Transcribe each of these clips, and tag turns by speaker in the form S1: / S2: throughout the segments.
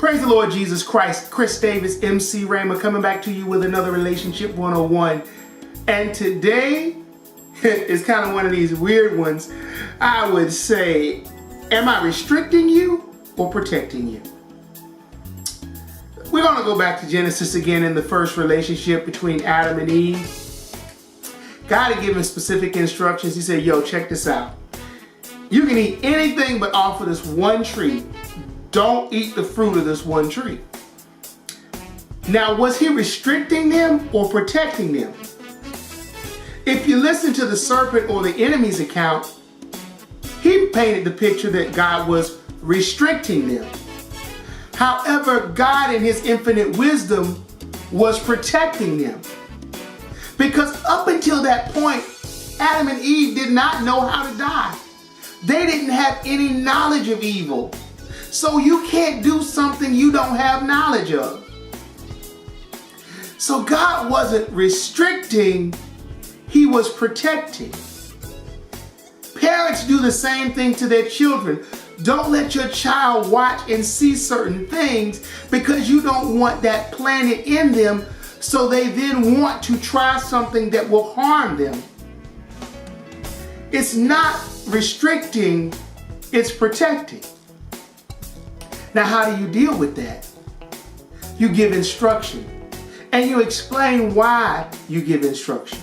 S1: Praise the Lord Jesus Christ. Chris Davis, MC Raymer, coming back to you with another Relationship 101. And today is kind of one of these weird ones. I would say, am I restricting you or protecting you? We're going to go back to Genesis again in the first relationship between Adam and Eve. God had given specific instructions. He said, yo, check this out. You can eat anything but off of this one tree. Don't eat the fruit of this one tree. Now, was he restricting them or protecting them? If you listen to the serpent or the enemy's account, he painted the picture that God was restricting them. However, God in his infinite wisdom was protecting them. Because up until that point, Adam and Eve did not know how to die. They didn't have any knowledge of evil. So you can't do something you don't have knowledge of. So God wasn't restricting, he was protecting. Parents do the same thing to their children. Don't let your child watch and see certain things because you don't want that planted in them, so they then want to try something that will harm them. It's not restricting, it's protecting. Now, how do you deal with that? You give instruction, and you explain why you give instruction.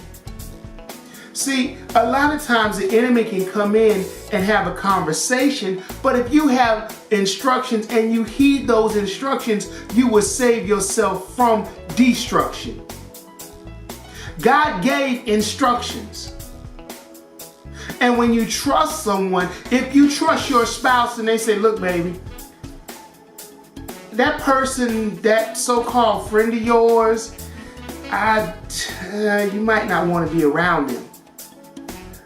S1: See, a lot of times the enemy can come in and have a conversation, but if you have instructions and you heed those instructions, you will save yourself from destruction. God gave instructions. And when you trust someone, if you trust your spouse and they say, look, baby, that person, that so-called friend of yours, you might not want to be around them.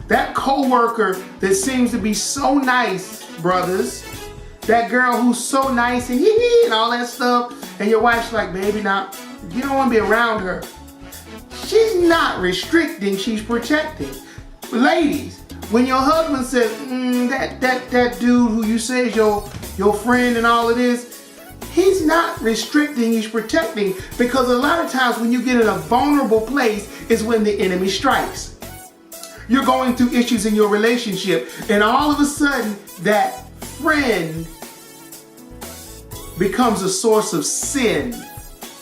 S1: That coworker that seems to be so nice, brothers, that girl who's so nice and and all that stuff, and your wife's like, baby, now, you don't want to be around her. She's not restricting, she's protecting. Ladies, when your husband says, that dude who you say is your friend and all of this, he's not restricting, he's protecting, because a lot of times when you get in a vulnerable place is when the enemy strikes. You're going through issues in your relationship, and all of a sudden that friend becomes a source of sin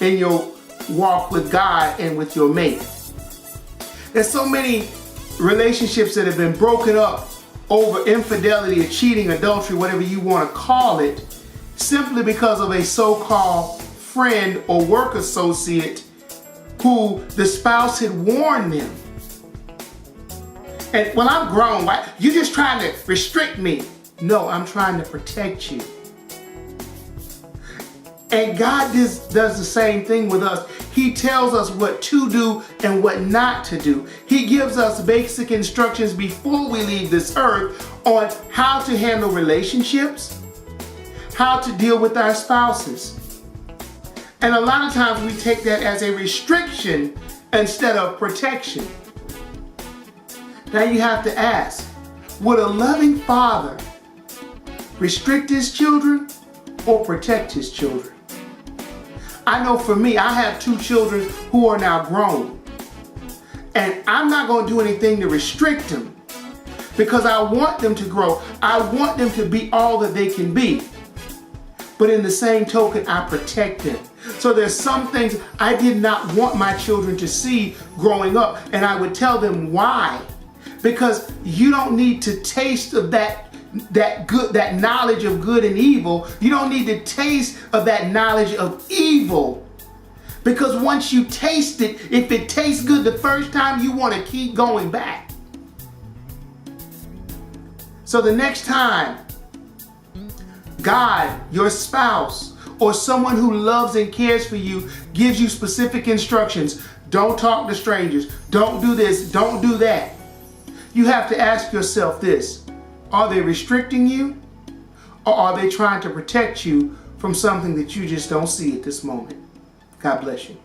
S1: in your walk with God and with your mate. There's so many relationships that have been broken up over infidelity or cheating, adultery, whatever you want to call it, simply because of a so-called friend or work associate who the spouse had warned them. And well, I'm grown. Why? You're just trying to restrict me. No, I'm trying to protect you. And God does the same thing with us. He tells us what to do and what not to do. He gives us basic instructions before we leave this earth on how to handle relationships, how to deal with our spouses. And a lot of times we take that as a restriction instead of protection. Now you have to ask, would a loving father restrict his children or protect his children? I know for me, I have 2 children who are now grown. And I'm not going to do anything to restrict them because I want them to grow. I want them to be all that they can be. But in the same token, I protect them. So there's some things I did not want my children to see growing up, and I would tell them why. Because you don't need to taste of that knowledge of good and evil. You don't need to taste of that knowledge of evil. Because once you taste it, if it tastes good the first time, you want to keep going back. So the next time God, your spouse, or someone who loves and cares for you gives you specific instructions, don't talk to strangers, don't do this, don't do that, you have to ask yourself this: are they restricting you, or are they trying to protect you from something that you just don't see at this moment? God bless you.